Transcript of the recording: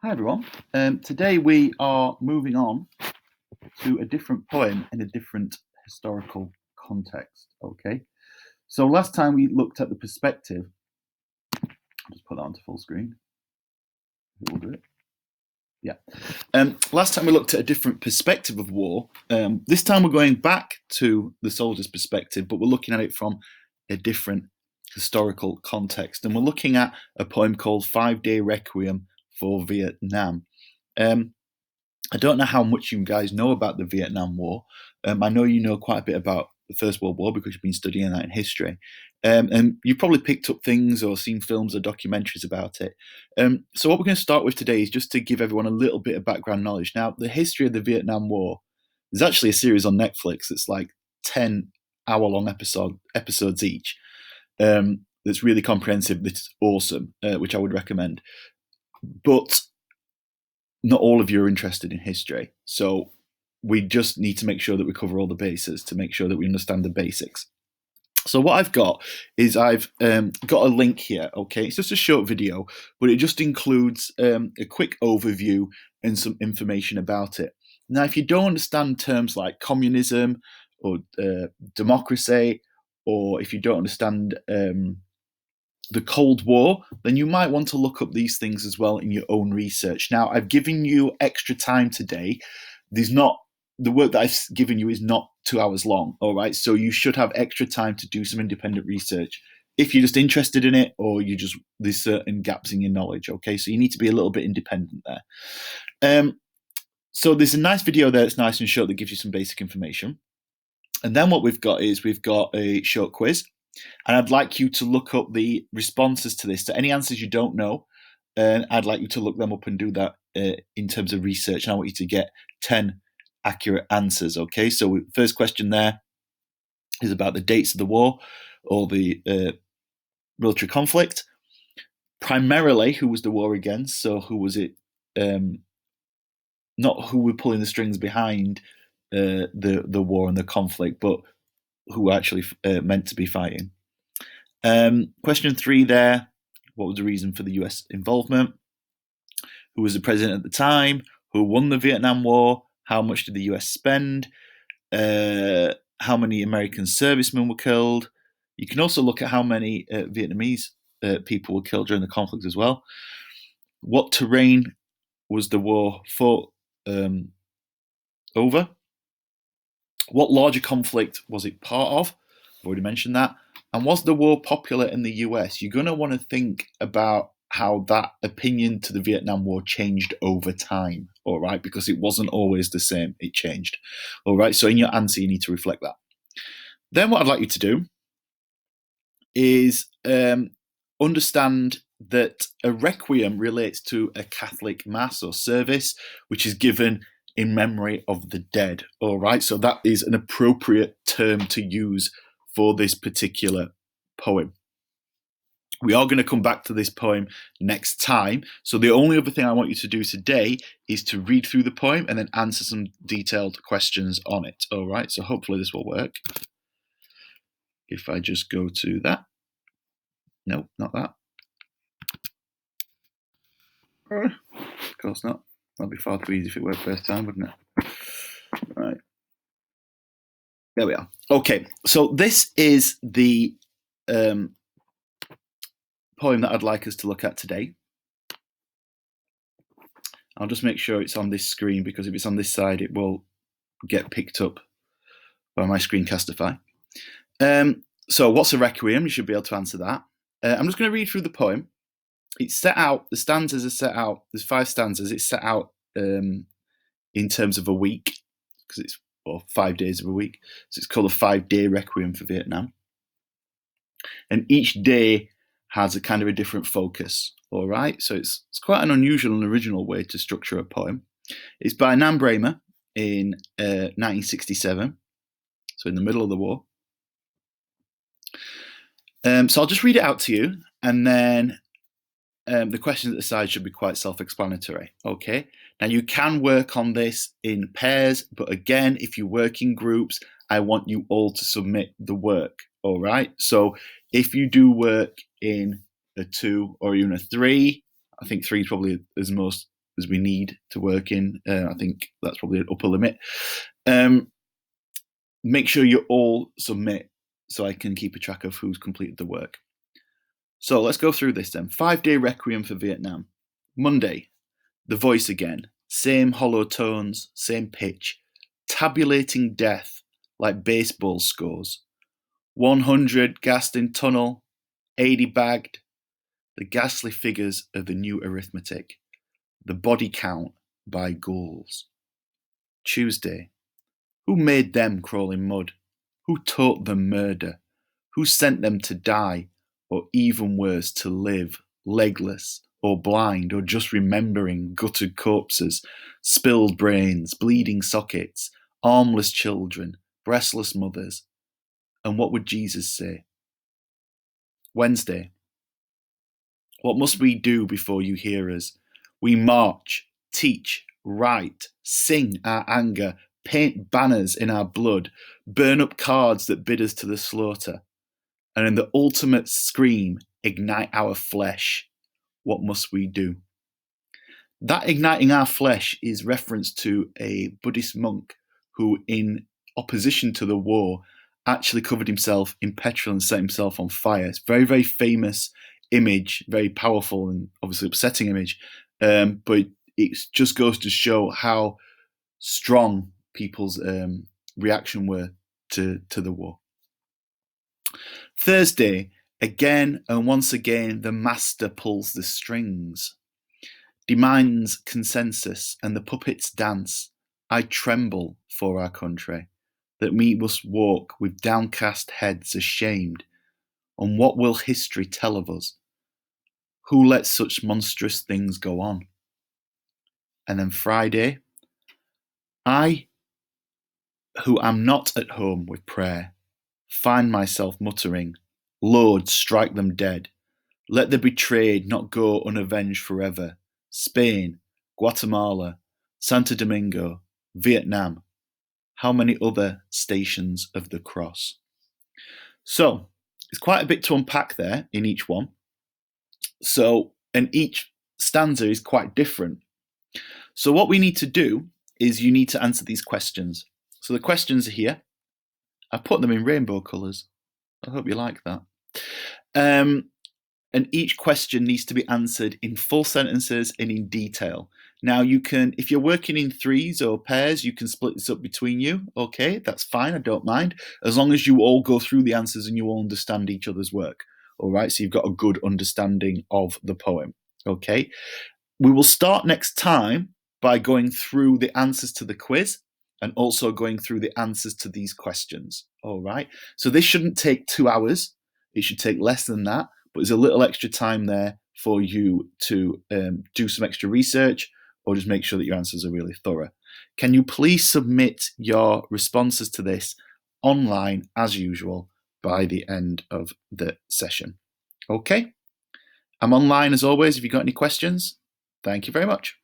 Hi everyone. Today we are moving on to a different poem in a different historical context. Okay. So last time we looked at the perspective. I'll just put that onto full screen. Who will do it? Yeah. Last time we looked at a different perspective of war. This time we're going back to the soldier's perspective, but we're looking at it from a different historical context. And we're looking at a poem called 5-Day Requiem for Vietnam. I don't know how much you guys know about the Vietnam War. I know you know quite a bit about the First World War because you've been studying that in history. And you've probably picked up things or seen films or documentaries about it. So what we're going to start with today is just to give everyone a little bit of background knowledge. Now, the history of the Vietnam War, there's actually a series on Netflix that's like 10-hour-long episodes each. That's really comprehensive, that's awesome, which I would recommend. But not all of you are interested in history. So we just need to make sure that we cover all the bases to make sure that we understand the basics. So what I've got is I've got a link here, okay? It's just a short video, but it just includes a quick overview and some information about it. Now, if you don't understand terms like communism or democracy, or if you don't understand the Cold War, then you might want to look up these things as well in your own research. Now, I've given you extra time today. The work that I've given you is not 2 hours long, all right? So you should have extra time to do some independent research if you're just interested in it or there's certain gaps in your knowledge, okay? So you need to be a little bit independent there. So there's a nice video there that's nice and short that gives you some basic information. And then what we've got a short quiz. And I'd like you to look up the responses to this. So any answers you don't know, I'd like you to look them up and do that in terms of research. And I want you to get 10 accurate answers, okay? So first question there is about the dates of the war or the military conflict. Primarily, who was the war against? So who was it? Not who were pulling the strings behind the war and the conflict, but who were actually meant to be fighting. Question 3 there, what was the reason for the US involvement? Who was the president at the time? Who won the Vietnam War? How much did the US spend? How many American servicemen were killed? You can also look at how many Vietnamese people were killed during the conflict as well. What terrain was the war fought over? What larger conflict was it part of? I've already mentioned that. And was the war popular in the US? You're going to want to think about how that opinion to the Vietnam War changed over time, all right? Because it wasn't always the same. It changed, all right? So in your answer, you need to reflect that. Then what I'd like you to do is understand that a requiem relates to a Catholic mass or service, which is given in memory of the dead, all right? So that is an appropriate term to use for this particular poem. We are going to come back to this poem next time. So the only other thing I want you to do today is to read through the poem and then answer some detailed questions on it, all right? So hopefully this will work. If I just go to that. No, not that. Of course not. That'd be far too easy if it worked first time, wouldn't it? Right. There we are. Okay, so this is the poem that I'd like us to look at today. I'll just make sure it's on this screen because if it's on this side, it will get picked up by my Screencastify. So what's a requiem? You should be able to answer that. I'm just going to read through the poem. It's set out, the stanzas are set out, there's 5 stanzas. It's set out in terms of a week because it's 5 days of a week. So it's called a 5-day requiem for Vietnam. And each day has a kind of a different focus, all right? So it's quite an unusual and original way to structure a poem. It's by Nan Bramer in 1967, so in the middle of the war. So I'll just read it out to you, and then the questions at the side should be quite self-explanatory, okay? Now, you can work on this in pairs, but again, if you work in groups, I want you all to submit the work, all right? So if you do work in a 2 or even a 3, I think 3 is probably is most as we need to work in. I think that's probably an upper limit. Make sure you all submit so I can keep a track of who's completed the work. So let's go through this then. 5-day Requiem for Vietnam. Monday, the voice again. Same hollow tones, same pitch. Tabulating death like baseball scores. 100 gassed in tunnel, 80 bagged. The ghastly figures of the new arithmetic. The body count by ghouls. Tuesday, who made them crawl in mud? Who taught them murder? Who sent them to die, or even worse, to live, legless, or blind, or just remembering gutted corpses, spilled brains, bleeding sockets, armless children, breastless mothers? And what would Jesus say? Wednesday, what must we do before you hear us? We march, teach, write, sing our anger, paint banners in our blood, burn up cards that bid us to the slaughter, and in the ultimate scream, ignite our flesh. What must we do? That igniting our flesh is reference to a Buddhist monk who, in opposition to the war, actually covered himself in petrol and set himself on fire. It's a very, very famous image, very powerful and obviously upsetting image, but it just goes to show how strong people's reaction were to the war. Thursday, again and once again, the master pulls the strings, demands consensus, and the puppets dance. I tremble for our country, that we must walk with downcast heads ashamed. And what will history tell of us? Who lets such monstrous things go on? And then Friday, I, who am not at home with prayer, find myself muttering, Lord, strike them dead. Let the betrayed not go unavenged forever. Spain, Guatemala, Santo Domingo, Vietnam. How many other stations of the cross? So, it's quite a bit to unpack there in each one. So, and each stanza is quite different. So what we need to do is you need to answer these questions. So the questions are here. I've put them in rainbow colours. I hope you like that. And each question needs to be answered in full sentences and in detail. Now you can, if you're working in threes or pairs, you can split this up between you. Okay, that's fine, I don't mind. As long as you all go through the answers and you all understand each other's work. All right, so you've got a good understanding of the poem. Okay, we will start next time by going through the answers to the quiz and also going through the answers to these questions. All right, so this shouldn't take 2 hours. It should take less than that, but there's a little extra time there for you to do some extra research or just make sure that your answers are really thorough. Can you please submit your responses to this online as usual by the end of the session? Okay, I'm online as always. If you've got any questions, thank you very much.